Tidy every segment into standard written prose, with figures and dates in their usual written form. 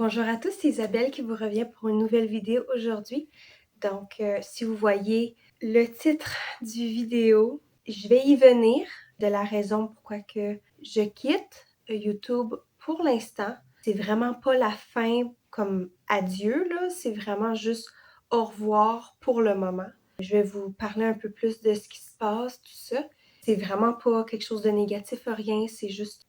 Bonjour à tous, c'est Isabelle qui vous revient pour une nouvelle vidéo aujourd'hui. Si vous voyez le titre du vidéo, je vais y venir de la raison pourquoi que je quitte YouTube pour l'instant. C'est vraiment pas la fin comme adieu, là, c'est vraiment juste au revoir pour le moment. Je vais vous parler un peu plus de ce qui se passe, tout ça. C'est vraiment pas quelque chose de négatif, rien,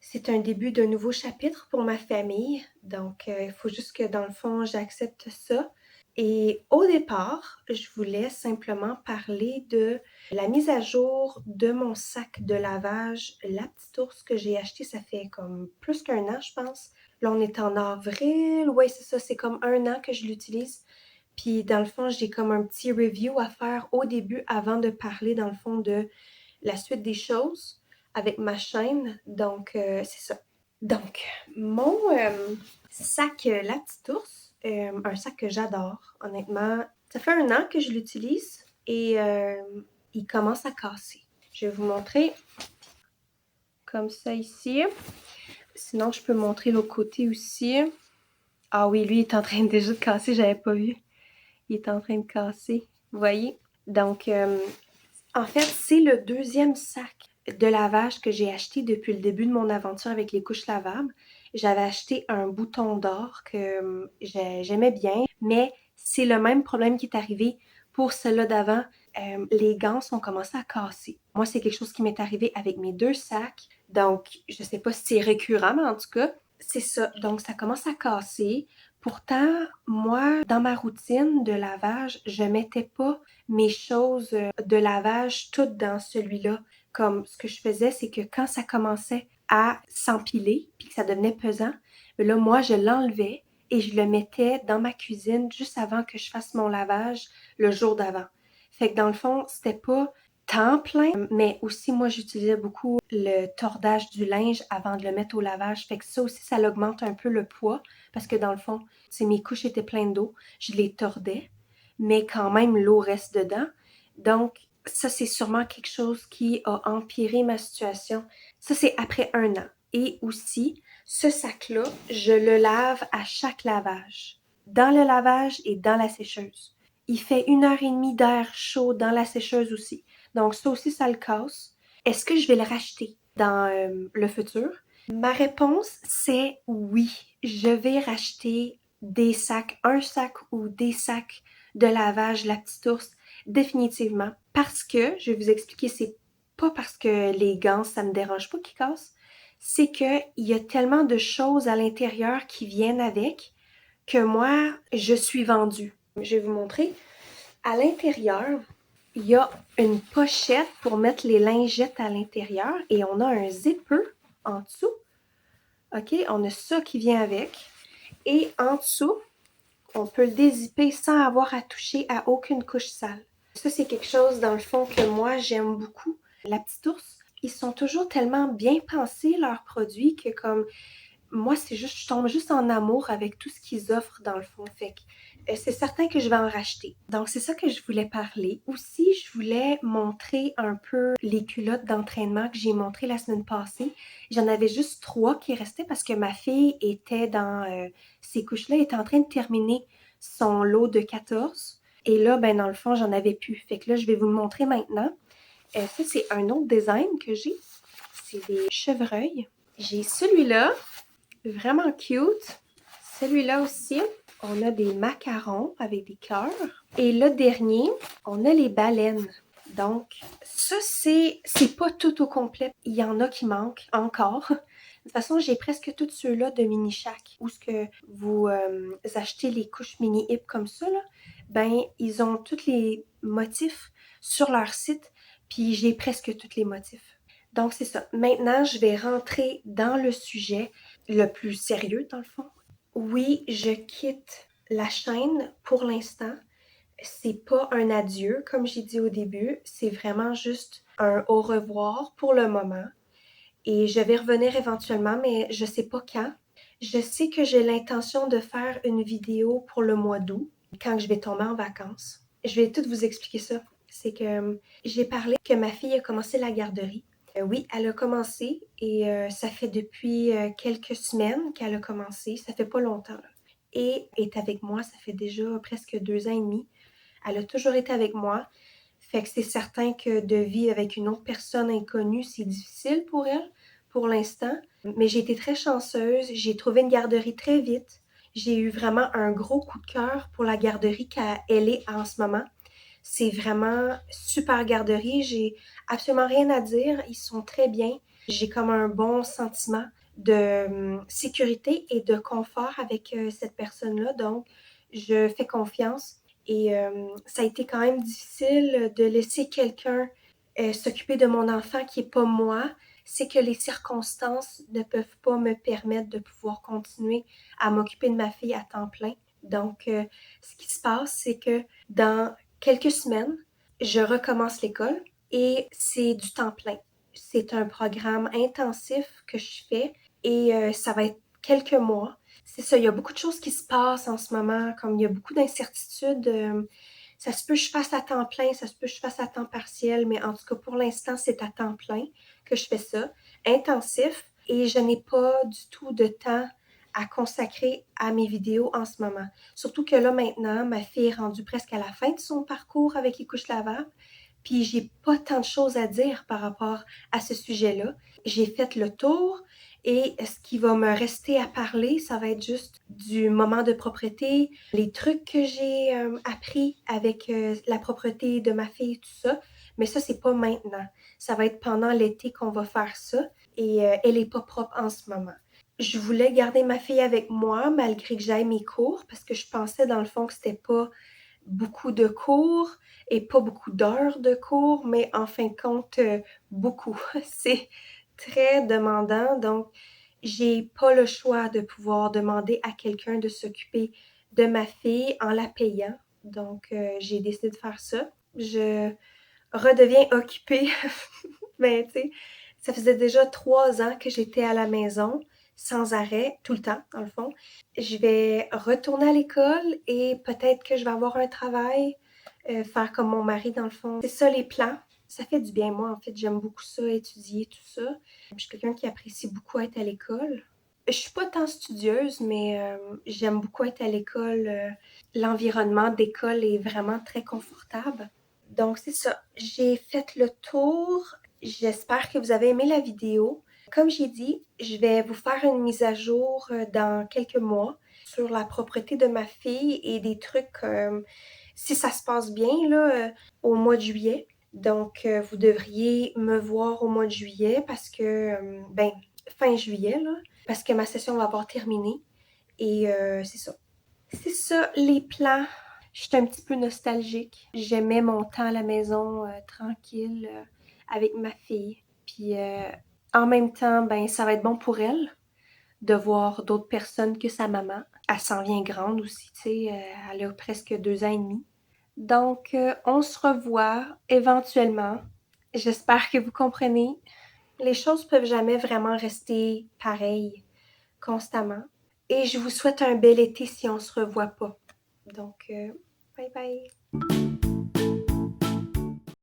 c'est un début d'un nouveau chapitre pour ma famille. Il faut juste que dans le fond, j'accepte ça. Et au départ, je voulais simplement parler de la mise à jour de mon sac de lavage, la petite ours que j'ai acheté, ça fait comme plus qu'un an, je pense. Là, on est en avril. Oui, c'est ça, c'est comme un an que je l'utilise. Puis, dans le fond, j'ai comme un petit review à faire au début avant de parler, dans le fond, de la suite des choses avec ma chaîne. C'est ça. Donc, mon sac La Petite Ours, un sac que j'adore, honnêtement. Ça fait un an que je l'utilise et il commence à casser. Je vais vous montrer comme ça ici. Sinon, je peux montrer l'autre côté aussi. Ah oui, lui, il est en train déjà de casser, j'avais pas vu. Il est en train de casser, vous voyez? En fait, c'est le deuxième sac de lavage que j'ai acheté depuis le début de mon aventure avec les couches lavables. J'avais acheté un bouton d'or que j'aimais bien, mais c'est le même problème qui est arrivé pour celle-là d'avant. Les gants ont commencé à casser. Moi, c'est quelque chose qui m'est arrivé avec mes deux sacs. Donc, je sais pas si c'est récurrent, mais en tout cas, c'est ça. Donc, ça commence à casser. Pourtant, moi, dans ma routine de lavage, je mettais pas mes choses de lavage toutes dans celui-là. Comme ce que je faisais, c'est que quand ça commençait à s'empiler puis que ça devenait pesant, là, moi, je l'enlevais et je le mettais dans ma cuisine juste avant que je fasse mon lavage le jour d'avant. Fait que dans le fond, c'était pas temps plein, mais aussi moi j'utilisais beaucoup le tordage du linge avant de le mettre au lavage. Fait que ça aussi, ça augmente un peu le poids parce que dans le fond, mes couches étaient pleines d'eau, je les tordais, mais quand même l'eau reste dedans. Donc, ça, c'est sûrement quelque chose qui a empiré ma situation. Ça, c'est après un an. Et aussi, ce sac-là, je le lave à chaque lavage. Dans le lavage et dans la sécheuse. Il fait 1 heure et demie d'air chaud dans la sécheuse aussi. Donc, ça aussi, ça le casse. Est-ce que je vais le racheter dans le futur? Ma réponse, c'est oui. Je vais racheter des sacs, un sac ou des sacs de lavage La Petite Ours, définitivement. Parce que, je vais vous expliquer, c'est pas parce que les gants, ça me dérange pas qu'ils cassent, c'est qu'il y a tellement de choses à l'intérieur qui viennent avec que moi, je suis vendue. Je vais vous montrer. À l'intérieur, il y a une pochette pour mettre les lingettes à l'intérieur et on a un zipper en dessous. OK? On a ça qui vient avec. Et en dessous, on peut le dézipper sans avoir à toucher à aucune couche sale. Ça, c'est quelque chose, dans le fond, que moi, j'aime beaucoup. La Petite Ours, ils sont toujours tellement bien pensés, leurs produits, que comme moi, c'est juste, je tombe juste en amour avec tout ce qu'ils offrent dans le fond. Fait que c'est certain que je vais en racheter. Donc, c'est ça que je voulais parler. Aussi, je voulais montrer un peu les culottes d'entraînement que j'ai montrées la semaine passée. J'en avais juste 3 qui restaient parce que ma fille était dans ces couches-là, était en train de terminer son lot de 14. Et là, ben dans le fond, j'en avais plus. Fait que là, je vais vous le montrer maintenant. Ça, c'est un autre design que j'ai. C'est des chevreuils. J'ai celui-là. Vraiment cute. Celui-là aussi, on a des macarons avec des cœurs. Et le dernier, on a les baleines. Donc, ça, c'est pas tout au complet. Il y en a qui manquent encore. De toute façon, j'ai presque tous ceux-là de Mini Shack. Où ce que vous achetez les couches mini hip comme ça, là, ben, ils ont tous les motifs sur leur site. Puis j'ai presque tous les motifs. Donc, c'est ça. Maintenant, je vais rentrer dans le sujet le plus sérieux, dans le fond. Oui, je quitte la chaîne pour l'instant. C'est pas un adieu, comme j'ai dit au début. C'est vraiment juste un au revoir pour le moment. Et je vais revenir éventuellement, mais je sais pas quand. Je sais que j'ai l'intention de faire une vidéo pour le mois d'août, quand je vais tomber en vacances. Je vais tout vous expliquer ça. C'est que j'ai parlé que ma fille a commencé la garderie. Oui, elle a commencé et ça fait depuis quelques semaines qu'elle a commencé. Ça fait pas longtemps, là. et est avec moi, ça fait déjà presque 2 ans et demi. Elle a toujours été avec moi. Fait que c'est certain que de vivre avec une autre personne inconnue, c'est difficile pour elle, pour l'instant. Mais j'ai été très chanceuse. J'ai trouvé une garderie très vite. J'ai eu vraiment un gros coup de cœur pour la garderie qu'elle est en ce moment. C'est vraiment super garderie. J'ai absolument rien à dire. Ils sont très bien. J'ai comme un bon sentiment de sécurité et de confort avec cette personne-là. Donc, je fais confiance. Et ça a été quand même difficile de laisser quelqu'un s'occuper de mon enfant qui n'est pas moi. C'est que les circonstances ne peuvent pas me permettre de pouvoir continuer à m'occuper de ma fille à temps plein. Donc, ce qui se passe, c'est que dans quelques semaines, je recommence l'école et c'est du temps plein. C'est un programme intensif que je fais et ça va être quelques mois. C'est ça, il y a beaucoup de choses qui se passent en ce moment, comme il y a beaucoup d'incertitudes. Ça se peut que je fasse à temps plein, ça se peut que je fasse à temps partiel, mais en tout cas, pour l'instant, c'est à temps plein que je fais ça, intensif, et je n'ai pas du tout de temps à consacrer à mes vidéos en ce moment. Surtout que là, maintenant, ma fille est rendue presque à la fin de son parcours avec les couches lavables, puis j'ai pas tant de choses à dire par rapport à ce sujet-là. J'ai fait le tour et ce qui va me rester à parler, ça va être juste du moment de propreté, les trucs que j'ai appris avec la propreté de ma fille, tout ça. Mais ça, c'est pas maintenant. Ça va être pendant l'été qu'on va faire ça et elle est pas propre en ce moment. Je voulais garder ma fille avec moi malgré que j'aille mes cours parce que je pensais dans le fond que c'était pas beaucoup de cours et pas beaucoup d'heures de cours, mais en fin de compte, beaucoup. C'est très demandant, donc j'ai pas le choix de pouvoir demander à quelqu'un de s'occuper de ma fille en la payant. Donc, j'ai décidé de faire ça. Je redeviens occupée. Mais tu sais, ça faisait déjà 3 ans que j'étais à la maison, sans arrêt, tout le temps, dans le fond. Je vais retourner à l'école et peut-être que je vais avoir un travail, faire comme mon mari, dans le fond. C'est ça les plans. Ça fait du bien. Moi, en fait, j'aime beaucoup ça, étudier, tout ça. Je suis quelqu'un qui apprécie beaucoup être à l'école. Je suis pas tant studieuse, mais j'aime beaucoup être à l'école. L'environnement d'école est vraiment très confortable. Donc, c'est ça. J'ai fait le tour. J'espère que vous avez aimé la vidéo. Comme j'ai dit, je vais vous faire une mise à jour dans quelques mois sur la propreté de ma fille et des trucs si ça se passe bien là, au mois de juillet. Donc, vous devriez me voir au mois de juillet parce que, ben, fin juillet, là, parce que ma session va avoir terminé. Et c'est ça. C'est ça, les plans. Je suis un petit peu nostalgique. J'aimais mon temps à la maison, tranquille, avec ma fille. Puis en même temps, ben ça va être bon pour elle de voir d'autres personnes que sa maman. Elle s'en vient grande aussi, tu sais, elle a presque 2 ans et demi. Donc, on se revoit éventuellement. J'espère que vous comprenez. Les choses peuvent jamais vraiment rester pareilles constamment. Et je vous souhaite un bel été si on se revoit pas. Donc, bye bye!